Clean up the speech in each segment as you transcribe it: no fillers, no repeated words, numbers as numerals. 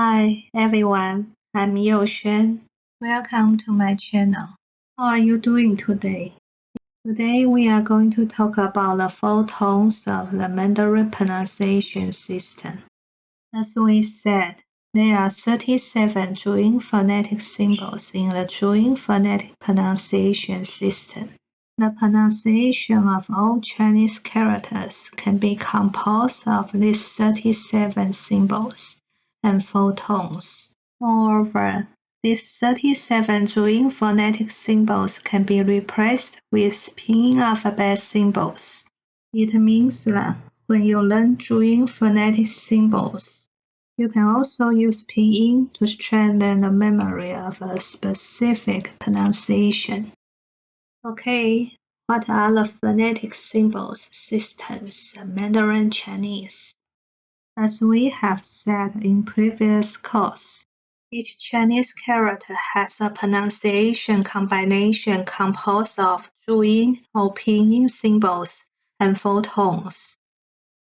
Hi everyone, I'm Youxuan. Welcome to my channel. How are you doing today? Today we are going to talk about the four tones of the Mandarin pronunciation system. As we said, there are 37 Zhuyin phonetic symbols in the Zhuyin phonetic pronunciation system. The pronunciation of all Chinese characters can be composed of these 37 symbols and four tones. Moreover, these 37 Zhuyin phonetic symbols can be replaced with pinyin alphabet symbols. It means that when you learn Zhuyin phonetic symbols, you can also use pinyin to strengthen the memory of a specific pronunciation. Okay, what are the phonetic symbols systems of Mandarin Chinese? As we have said in previous course, each Chinese character has a pronunciation combination composed of Zhuyin or pinyin symbols and four tones.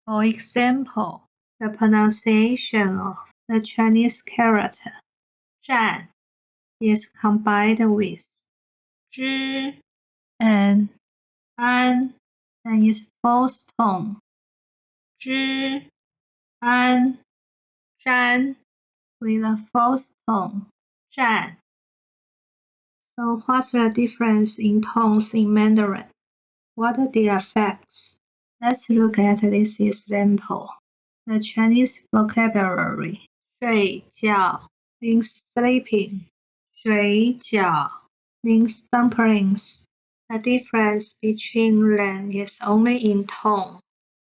For example, the pronunciation of the Chinese character 战 is combined with 知 and 安 and its fourth tone 知 安 占 with a fourth tone 占. So what's the difference in tones in Mandarin? What are the effects? Let's look at this example. The Chinese vocabulary 睡觉 means sleeping. 水饺 means dumplings. The difference between them is only in tone.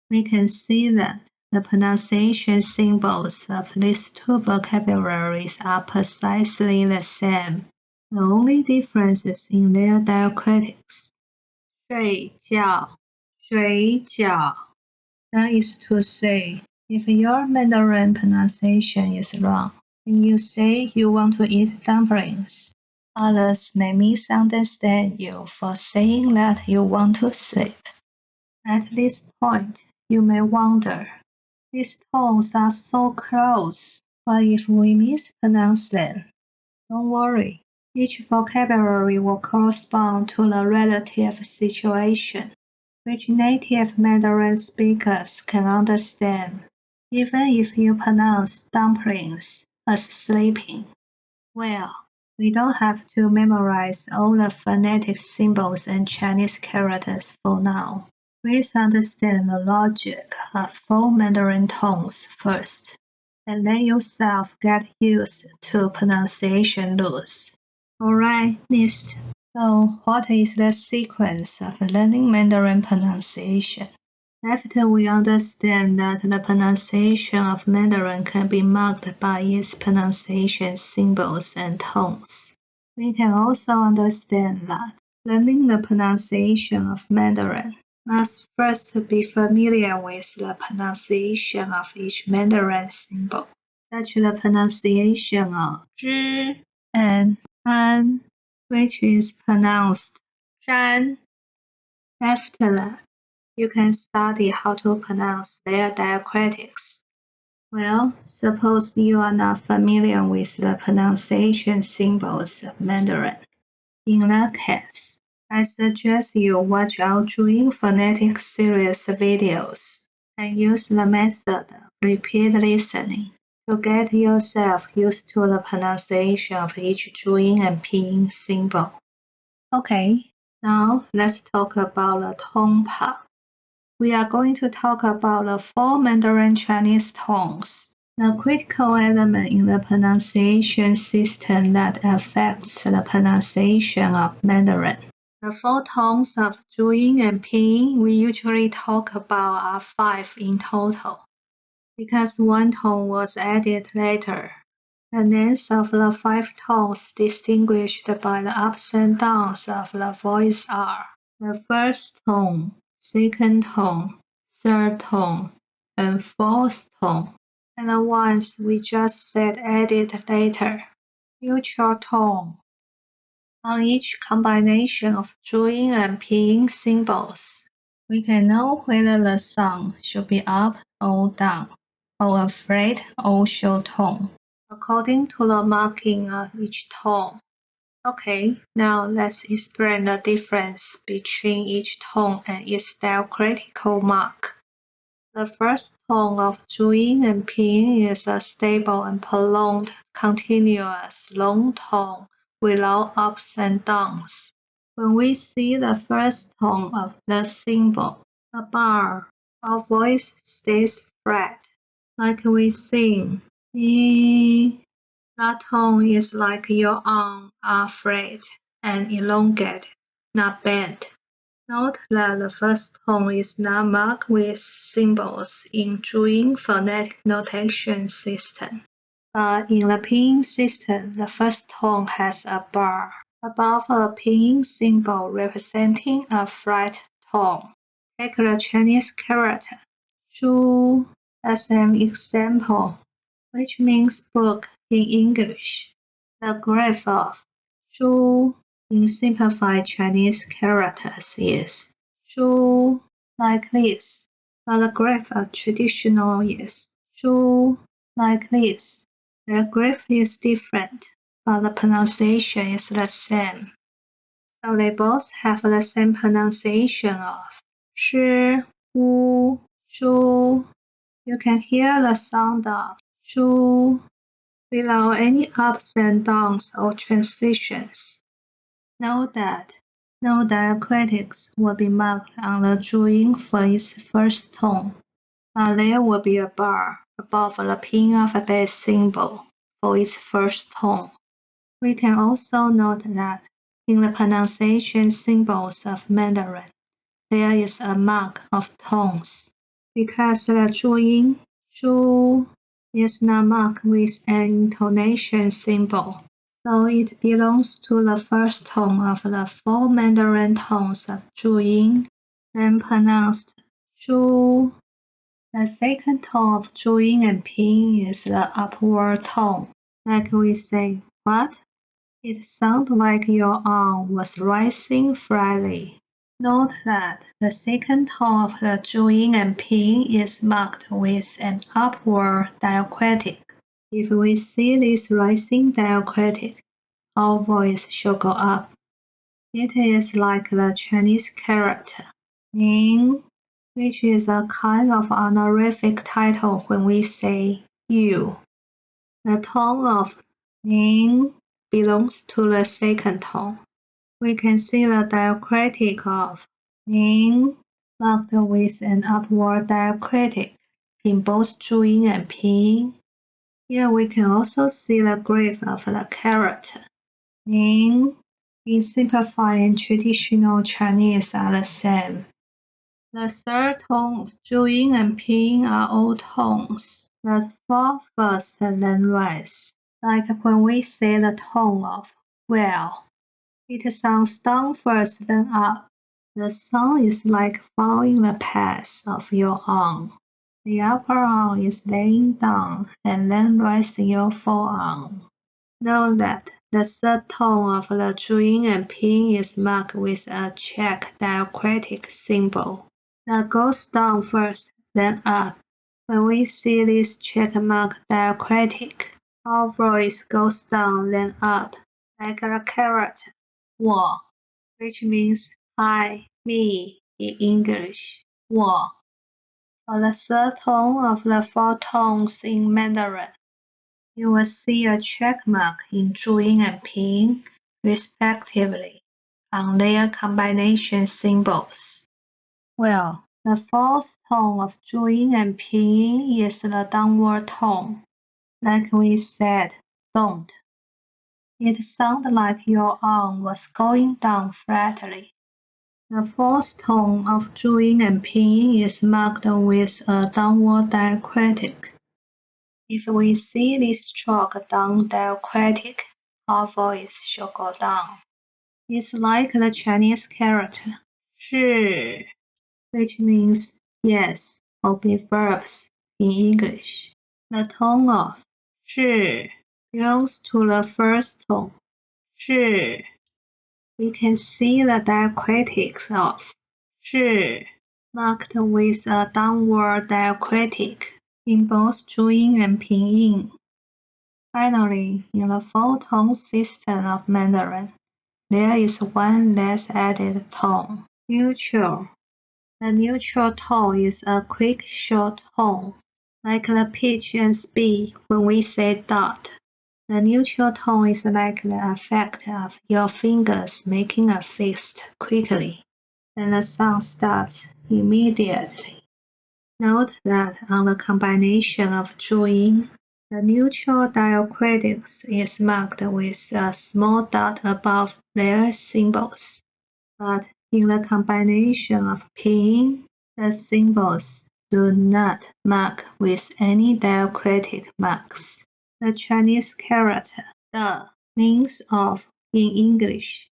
We can see that the pronunciation symbols of these two vocabularies are precisely the same. The only difference is in their diacritics. 睡觉 水饺. That is to say, if your Mandarin pronunciation is wrong, and you say you want to eat dumplings, others may misunderstand you for saying that you want to sleep. At this point, you may wonder, these tones are so close, what if we mispronounce them? Don't worry, each vocabulary will correspond to the relative situation, which native Mandarin speakers can understand, even if you pronounce dumplings as sleeping. Well, we don't have to memorize all the phonetic symbols and Chinese characters for now. Please understand the logic of four Mandarin tones first, and let yourself get used to pronunciation rules. Alright, next. So, what is the sequence of learning Mandarin pronunciation? After we understand that the pronunciation of Mandarin can be marked by its pronunciation symbols and tones, we can also understand that learning the pronunciation of Mandarin must first be familiar with the pronunciation of each Mandarin symbol, such as the pronunciation of 知 and 安, which is pronounced 占. After that, you can study how to pronounce their diacritics. Well, suppose you are not familiar with the pronunciation symbols of Mandarin. In that case, I suggest you watch our Zhuyin phonetic series videos and use the method of repeat listening to get yourself used to the pronunciation of each Zhuyin and pinyin symbol. Okay, now let's talk about the tone part. We are going to talk about the four Mandarin Chinese tones, the critical element in the pronunciation system that affects the pronunciation of Mandarin. The four tones of Zhuyin and pinyin we usually talk about are 5 in total, because one tone was added later. The names of the 5 tones distinguished by the ups and downs of the voice are the first tone, second tone, third tone, and fourth tone, and the ones we just said added later, neutral tone. On each combination of Zhuyin and pinyin symbols, we can know whether the sound should be up or down, or a flat or short tone. according to the marking of each tone. Okay, now let's explain the difference between each tone and its diacritical mark. The first tone of zhuyin and pinyin is a stable and prolonged, continuous, long tone without ups and downs. When we see the first tone of the symbol, a bar, our voice stays flat, like we sing. That tone is like your arms are flat and elongated, not bent. Note that the first tone is not marked with symbols in Zhuyin phonetic notation system, but in the pinyin system, the first tone has a bar above a pinyin symbol representing a flat tone. Take the Chinese character Shu as an example, which means book in English. The graph of Shu in simplified Chinese characters is Shu like this, but the graph of traditional is Shu like this. The graph is different, but the pronunciation is the same. So they both have the same pronunciation of shi, wu, shu. You can hear the sound of shu without any ups and downs or transitions. Note that no diacritics will be marked on the zhuyin for its first tone, but there will be a bar above the pinyin alphabet symbol for its first tone. We can also note that in the pronunciation symbols of Mandarin, there is a mark of tones, because the zhuyin shu is not marked with an intonation symbol, so it belongs to the first tone of the four Mandarin tones of zhuyin, then pronounced shu. The second tone of zhuyin and pinyin is the upward tone, like we say, what? It sounded like your arm was rising flatly. Note that the second tone of the zhuyin and pinyin is marked with an upward diacritic. If we see this rising diacritic, our voice should go up. It is like the Chinese character ning, which is a kind of honorific title when we say you. The tone of ning belongs to the second tone. We can see the diacritic of ning marked with an upward diacritic in both zhuyin and pinyin. Here we can also see the graph of the character ning in simplified and traditional Chinese are the same. The third tone of zhuyin and pinyin are all tones that fall first and then rise, like when we say the tone of well. It sounds down first then up. The sound is like following the path of your arm. The upper arm is laying down and then raising your forearm. Note that the third tone of the zhuyin and pinyin is marked with a check diacritic symbol that goes down first, then up. When we see this check mark diacritic, our voice goes down then up, like a character 我, which means I, me in English, 我. For the third tone of the four tones in Mandarin, you will see a check mark in zhuyin and pinyin, respectively, on their combination symbols. Well, the fourth tone of zhuyin and pinyin is the downward tone. Like we said, don't. It sounded like your arm was going down flatly. The fourth tone of zhuyin and pinyin is marked with a downward diacritic. If we see this stroke down diacritic, our voice should go down. It's like the Chinese character 是, which means yes or be verbs in English. The tone of 是 belongs to the first tone 是. We can see the diacritics of 是 marked with a downward diacritic in both zhuyin and pinyin. Finally, in the four-tone system of Mandarin, there is one less added tone, neutral. The neutral tone is a quick short tone, like the pitch and speed when we say dot. The neutral tone is like the effect of your fingers making a fist quickly, and the sound stops immediately. Note that on the combination of zhuyin, the neutral diacritics is marked with a small dot above their symbols, but in the combination of pinyin, the symbols do not mark with any diacritic marks. The Chinese character "de" means "of" in English,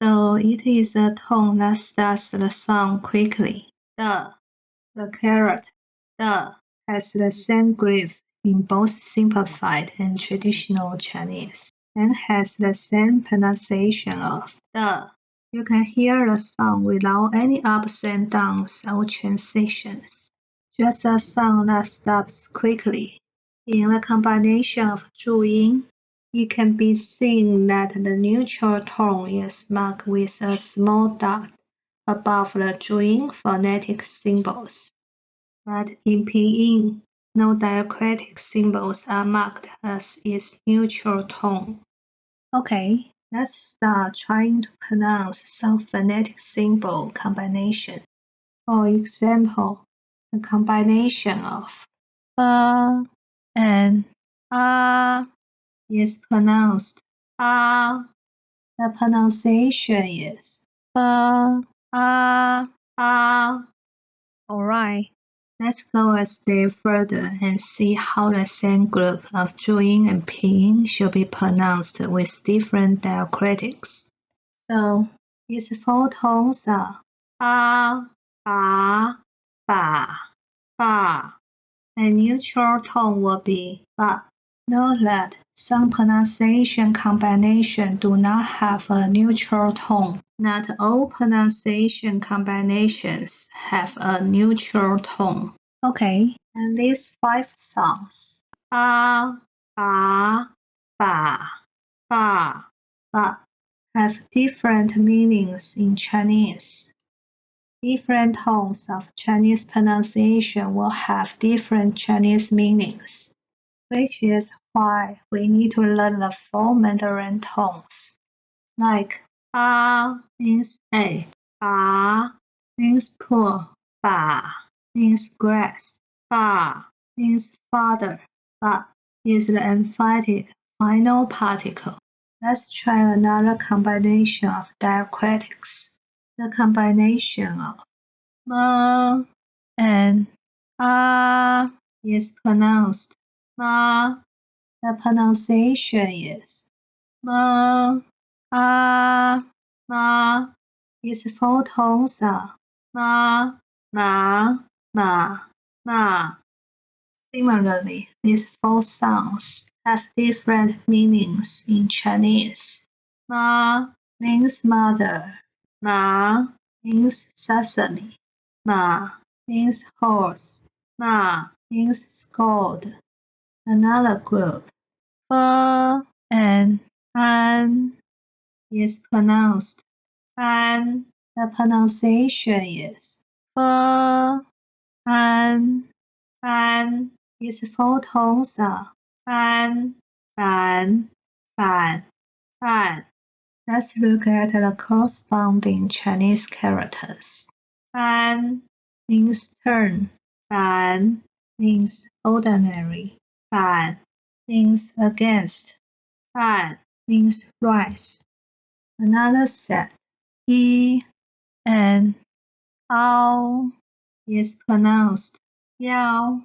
so it is a tone that starts the sound quickly. "De." The character "de" has the same grave in both simplified and traditional Chinese, and has the same pronunciation of "de." You can hear the sound without any ups and downs or transitions, just a sound that stops quickly. In the combination of zhuyin, it can be seen that the neutral tone is marked with a small dot above the zhuyin phonetic symbols, but in pinyin, no diacritic symbols are marked as its neutral tone. Okay, let's start trying to pronounce some phonetic symbol combination. For example, the combination of and is pronounced The pronunciation is Alright, let's go a step further and see how the same group of zhuyin and pinyin should be pronounced with different diacritics. So, its four tones are ba, ba. A neutral tone will be ba. Note that some pronunciation combinations do not have a neutral tone. Not all pronunciation combinations have a neutral tone. Okay, and these 5 sounds ba, ba, ba, ba, ba have different meanings in Chinese. Different tones of Chinese pronunciation will have different Chinese meanings, which is why we need to learn the 4 Mandarin tones. Like ba means a, ba means pool, ba means grass, ba means father, ba is the emphatic final particle. Let's try another combination of diacritics. The combination of ma and is pronounced ma. The pronunciation is ma, ma. Its 4 tones are ma, ma, ma, ma. Similarly, these 4 sounds have different meanings in Chinese. Ma means mother, ma means sesame, ma means horse, ma means scold. Another group, and an is pronounced an. The pronunciation is an. Its 4 tones are ban, ban, ban, ban. Let's look at the corresponding Chinese characters. Ban means turn, ban means ordinary, ban means against, ban means rise. Another set, yi and ao is pronounced yao.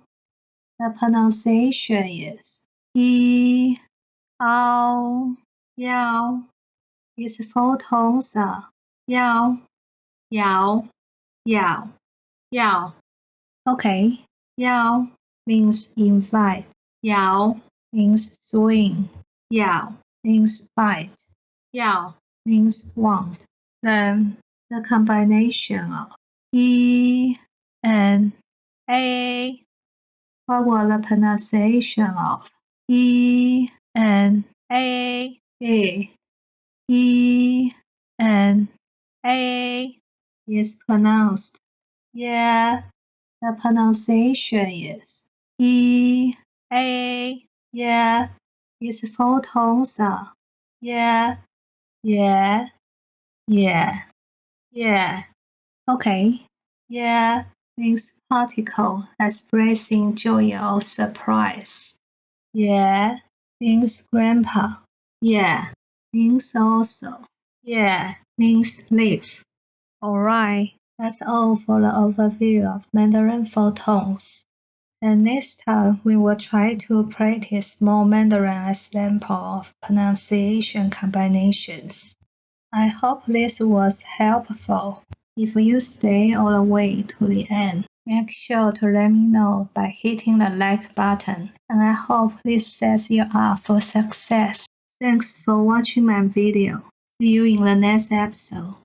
The pronunciation is yi, ao, yao. Its 4 tones are yao, yao, yao, yao. Okay, yao means invite, yao means swing, yao means bite, yao means want. Then the combination of yi and a. What was the pronunciation of yi N A A E N A is pronounced. Yeah, the pronunciation is E A. Yeah, it's four tones. Yeah, yeah, yeah, yeah. Okay. Yeah means particle expressing joy or surprise. Yeah means grandpa. Yeah means also. Yeah means leaf. Alright, that's all for the overview of Mandarin four tones. And next time we will try to practice more Mandarin example of pronunciation combinations. I hope this was helpful. If you stay all the way to the end, make sure to let me know by hitting the like button, and I hope this sets you up for success. Thanks for watching my video. See you in the next episode.